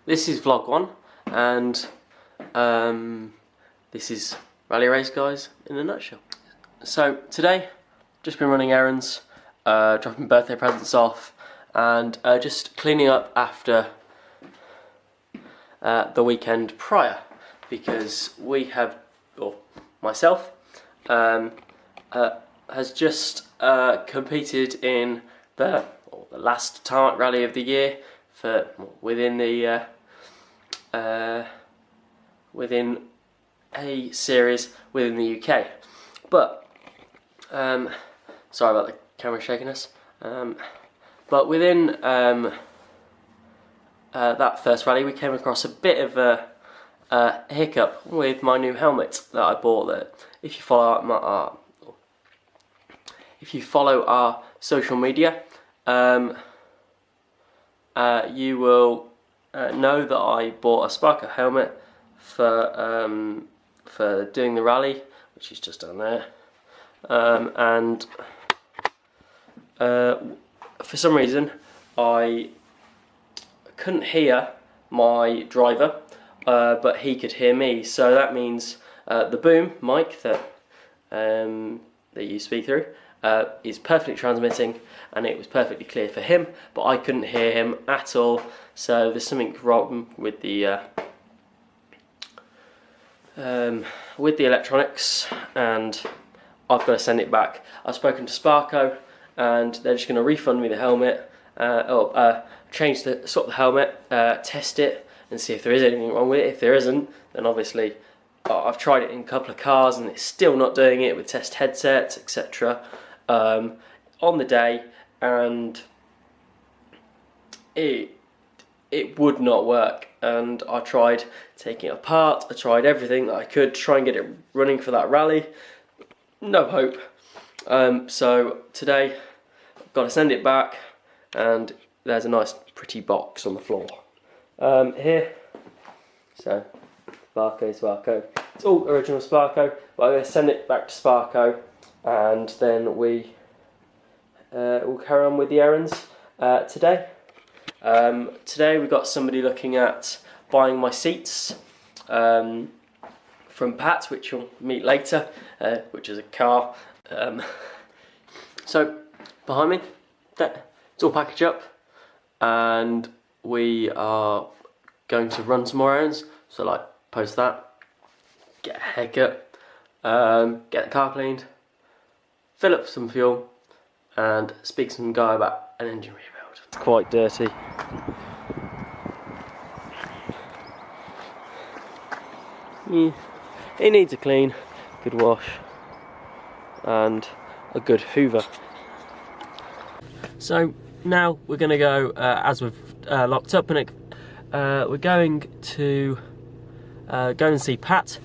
This is vlog 1, and this is Rally Race Guys in a nutshell. So today, just been running errands, dropping birthday presents off, and just cleaning up after the weekend prior, because we have, or myself, has just competed in the last tarmac rally of the year for within a series within the UK. But sorry about the camera shaking us. But within that first rally, we came across a bit of a hiccup with my new helmet that I bought. That if you follow our social media, you will know that I bought a Sparko helmet for doing the rally, which is just down there, and for some reason I couldn't hear my driver, but he could hear me. So that means the boom mic that you speak through is perfectly transmitting, and it was perfectly clear for him, but I couldn't hear him at all. So there's something wrong with the electronics, and I've got to send it back. I've spoken to Sparko, and they're just going to refund me the helmet, swap the helmet, test it, and see if there is anything wrong with it. If there isn't, then obviously I've tried it in a couple of cars, and it's still not doing it with test headsets, etc. On the day, and it would not work. And I tried taking it apart, I tried everything that I could to try and get it running for that rally. No hope. So today I've got to send it back, and there's a nice pretty box on the floor here. So Sparko. It's all original Sparko, but I'm going to send it back to Sparko, and then we will carry on with the errands today. Today we've got somebody looking at buying my seats from Pat, which you'll meet later, which is a car. So behind me, it's all packaged up, and we are going to run some more errands. So like post that, get a haircut, get the car cleaned, fill up some fuel, and speak to some guy about an engine rebuild. It's quite dirty. It needs a clean, good wash, and a good hoover. So now we're going to go, as we've locked up, and we're going to go and see Pat,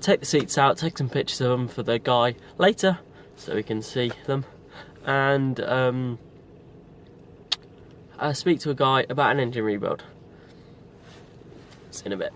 take the seats out, take some pictures of them for the guy later so we can see them, and speak to a guy about an engine rebuild. See you in a bit.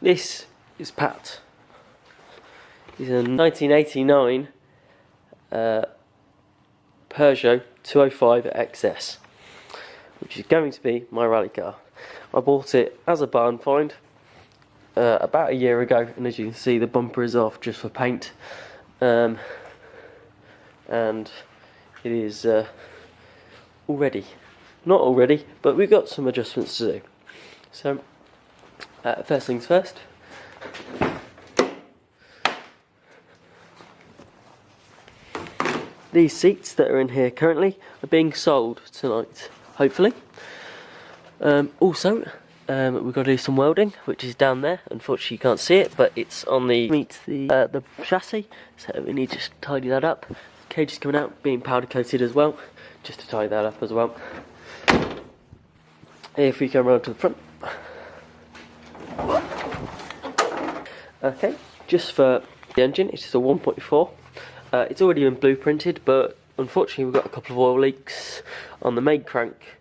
This is Pat. He's a 1989 Peugeot 205 XS, which is going to be my rally car. I bought it as a barn find about a year ago, and as you can see, the bumper is off just for paint, and it is not already, but we've got some adjustments to do. So first things first. These seats that are in here currently are being sold tonight, hopefully. Also, we've got to do some welding, which is down there. Unfortunately, you can't see it, but it's on the chassis, so we need to just tidy that up. The cage is coming out, being powder coated as well, just to tidy that up as well. If we come around to the front, Okay, just for the engine, it is a 1.4. It's already been blueprinted, but unfortunately we've got a couple of oil leaks on the main crank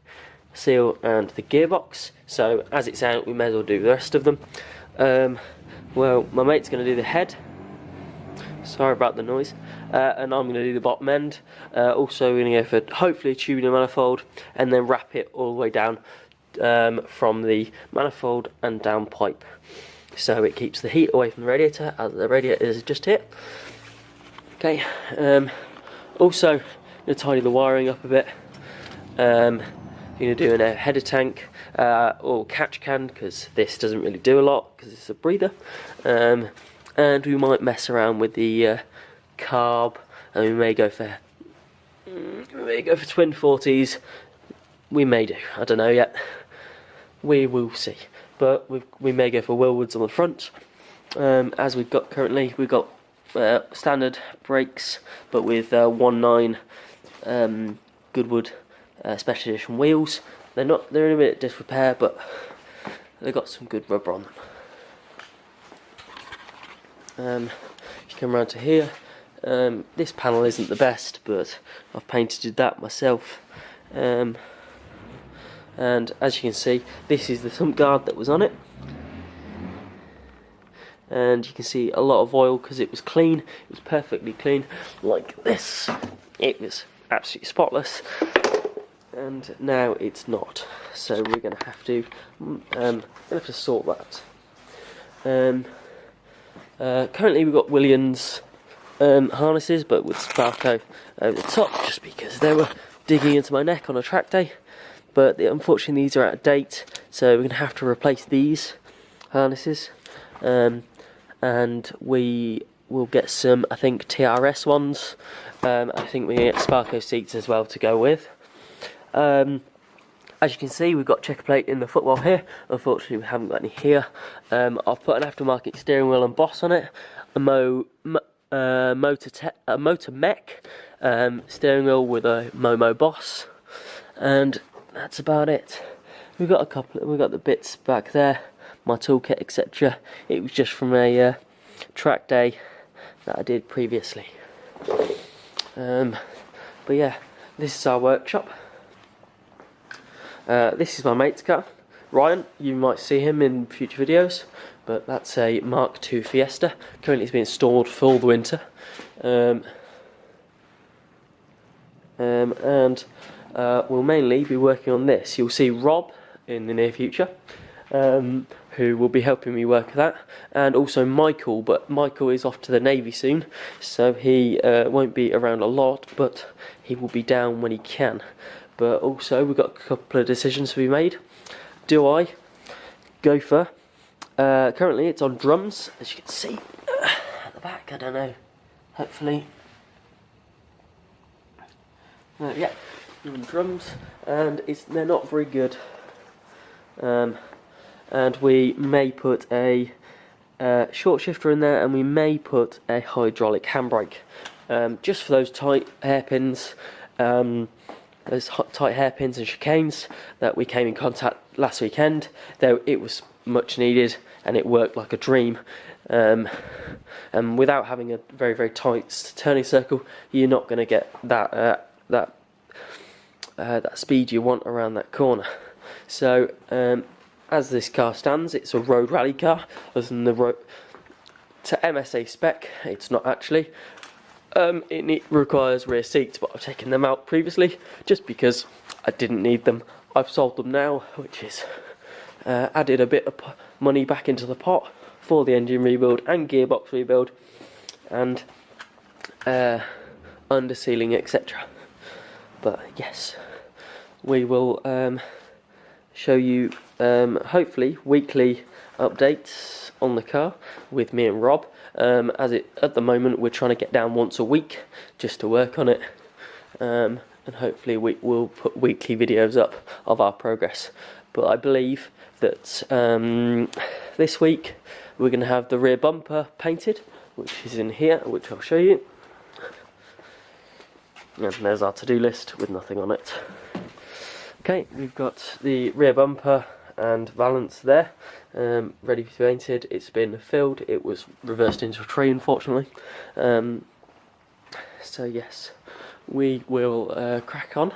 seal and the gearbox, so as it's out we may as well do the rest of them. Well, my mate's going to do the head, sorry about the noise, and I'm going to do the bottom end. Also we're going to go for hopefully a tubing and manifold, and then wrap it all the way down from the manifold and down pipe, so it keeps the heat away from the radiator, as the radiator is just here. Okay, also I'm going to tidy the wiring up a bit. I'm going to do a header tank or catch can, because this doesn't really do a lot because it's a breather. And we might mess around with the carb, and we may go for twin 40s. We may do, I don't know yet. We will see. But we may go for Willwoods on the front. As we've got currently, we've got standard brakes, but with 1.9 Goodwood special edition wheels. They're in a bit of disrepair, but they've got some good rubber on them. You come around to here. This panel isn't the best, but I've painted that myself. And as you can see, this is the thumb guard that was on it. And you can see a lot of oil because it was clean. It was perfectly clean, like this. It was absolutely spotless, and now it's not. So we're going to have to sort that. Currently we've got Williams harnesses, but with Sparco over the top, just because they were digging into my neck on a track day. But unfortunately these are out of date, so we're going to have to replace these harnesses. And we will get some, I think, TRS ones. I think we're going to get Sparco seats as well to go with. As you can see, we've got checker plate in the footwell here. Unfortunately, we haven't got any here. I've put an aftermarket steering wheel and boss on it. A Motor Mech steering wheel with a Momo boss. And that's about it. We've got the bits back there, my toolkit, etc. It was just from a track day that I did previously. But yeah, this is our workshop. This is my mate's car, Ryan. You might see him in future videos, but that's a Mark II Fiesta. Currently it's being stored for the winter. And we'll mainly be working on this. You'll see Rob in the near future, who will be helping me work that, and also Michael, but Michael is off to the Navy soon, so he won't be around a lot, but he will be down when he can. But also we've got a couple of decisions to be made. Do I go for, currently it's on drums, as you can see at the back, I don't know, hopefully, yeah, on drums, and they're not very good. And we may put a short shifter in there, and we may put a hydraulic handbrake, just for those tight hairpins, and chicanes that we came in contact last weekend. Though it was much needed and it worked like a dream. And without having a very, very tight turning circle, you're not going to get that speed you want around that corner. So as this car stands, it's a road rally car. Other than the road to MSA spec, it's not actually. It requires rear seats, but I've taken them out previously just because I didn't need them. I've sold them now, which is added a bit of money back into the pot for the engine rebuild and gearbox rebuild and undersealing, etc. But yes, we will show you hopefully weekly updates on the car with me and Rob. At the moment we're trying to get down once a week just to work on it, and hopefully we'll put weekly videos up of our progress. But I believe that this week we're going to have the rear bumper painted, which is in here, which I'll show you. And there's our to-do list with nothing on it. Okay, we've got the rear bumper and valance there, ready to be painted. It's been filled. It was reversed into a tree, unfortunately. So yes, we will crack on,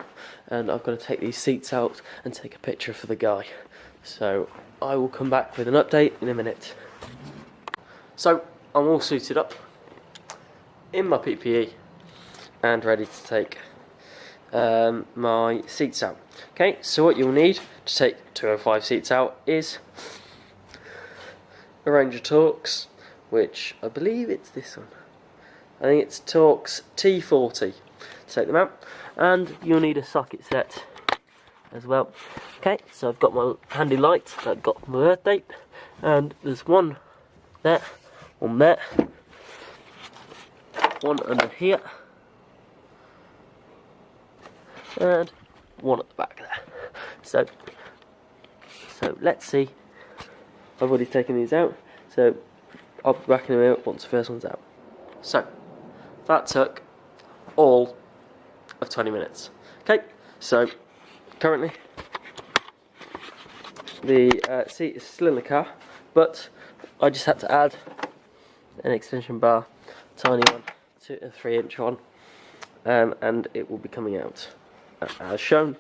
and I'm going to take these seats out and take a picture for the guy. So I will come back with an update in a minute. So I'm all suited up in my PPE and ready to take my seats out. Okay, so what you'll need to take 205 seats out is a range of Torx, which I believe it's this one. I think it's Torx T40. Take them out, and you'll need a socket set as well. Okay, so I've got my handy light that I got for my birthday, and there's one there, one there, one under here, and one at the back there. So let's see. I've already taken these out, so I'll be back in a minute once the first one's out. So that took all of 20 minutes. Okay, so currently the seat is still in the car, but I just had to add an extension bar, tiny one, to a 3-inch one, and it will be coming out as shown.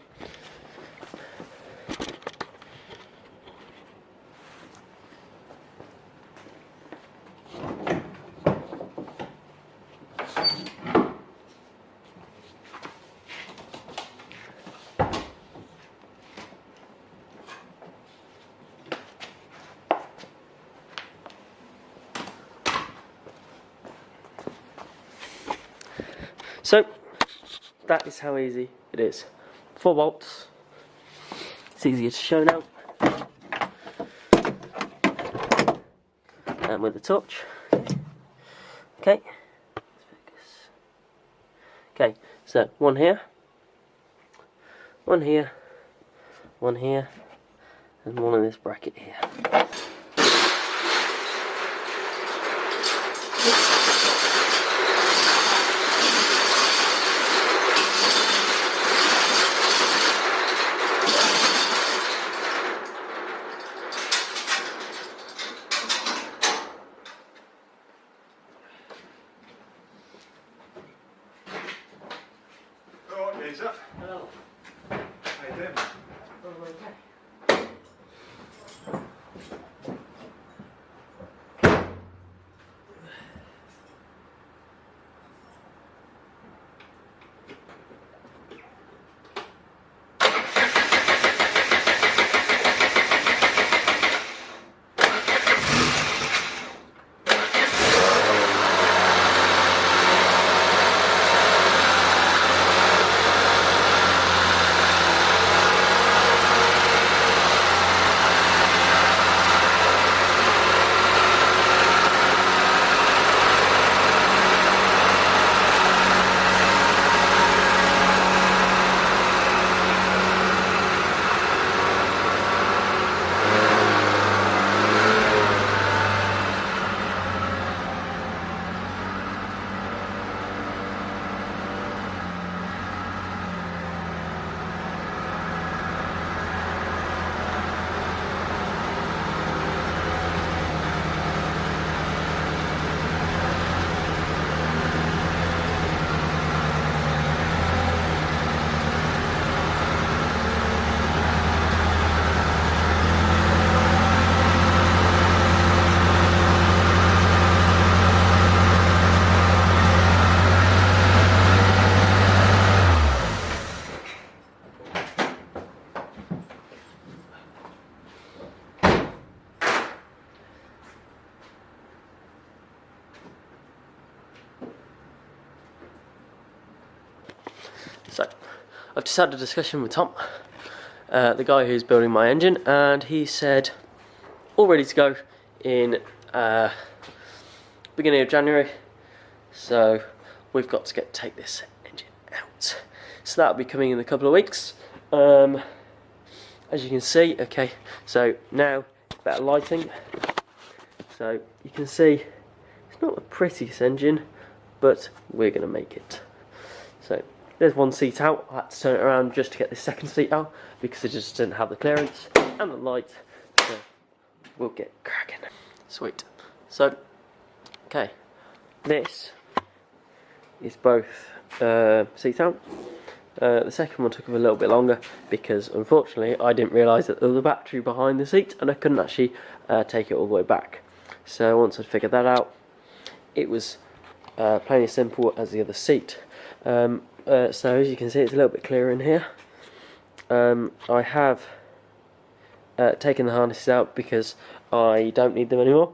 So that is how easy it is. 4 bolts. It's easier to show now. And with the torch. Okay. Okay, so one here, one here, one here, and one in this bracket here. Hello. How you doing? So, I've just had a discussion with Tom, the guy who's building my engine, and he said all ready to go in beginning of January. So we've got to take this engine out. So that'll be coming in a couple of weeks. As you can see, okay, so now better lighting. So you can see it's not the prettiest engine, but we're going to make it. So there's one seat out. I had to turn it around just to get this second seat out because it just didn't have the clearance and the light. So we'll get cracking. Sweet. So, okay, this is both seats out. The second one took a little bit longer because unfortunately I didn't realise that there was a battery behind the seat and I couldn't actually take it all the way back. So once I'd figured that out, it was plain as simple as the other seat. So as you can see, it's a little bit clearer in here. I have taken the harnesses out because I don't need them anymore.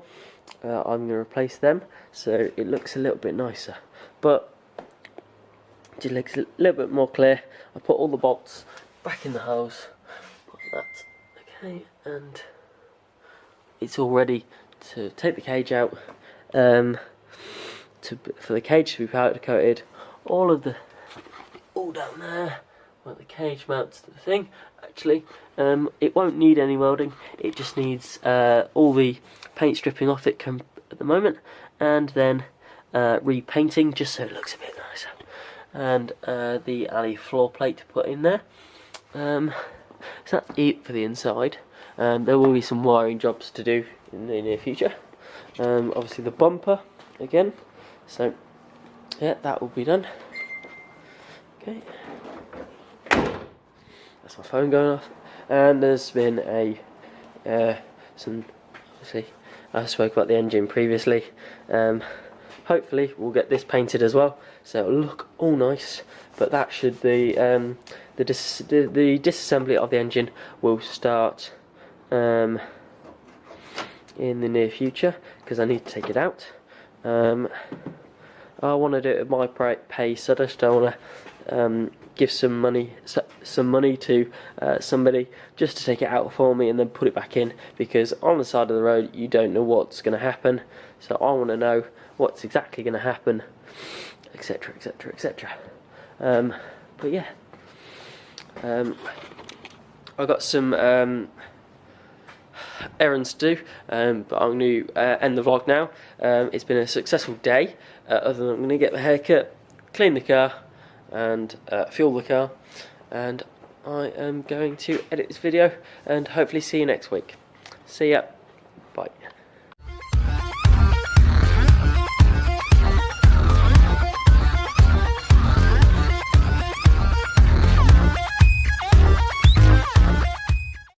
I'm going to replace them so it looks a little bit nicer, but it looks a little bit more clear. I put all the bolts back in the hose like that, okay, and it's all ready to take the cage out, for the cage to be powder coated. All down there where the cage mounts to the thing. Actually, it won't need any welding. It just needs all the paint stripping off it at the moment, and then repainting just so it looks a bit nicer. And the alley floor plate to put in there. So that's it for the inside. There will be some wiring jobs to do in the near future. Obviously the bumper again. So yeah, that will be done. Okay. That's my phone going off. And there's been obviously I spoke about the engine previously. Hopefully we'll get this painted as well, so it'll look all nice. But that should be the disassembly of the engine will start in the near future because I need to take it out. I want to do it at my pace. I just don't want to give some money to somebody just to take it out for me and then put it back in, because on the side of the road you don't know what's going to happen. So I want to know what's exactly going to happen, etc, etc, etc. But yeah, I've got some errands to do, but I'm going to end the vlog now. It's been a successful day, other than I'm going to get the haircut, clean the car and fuel the car, and I am going to edit this video and hopefully see you next week. See ya, bye.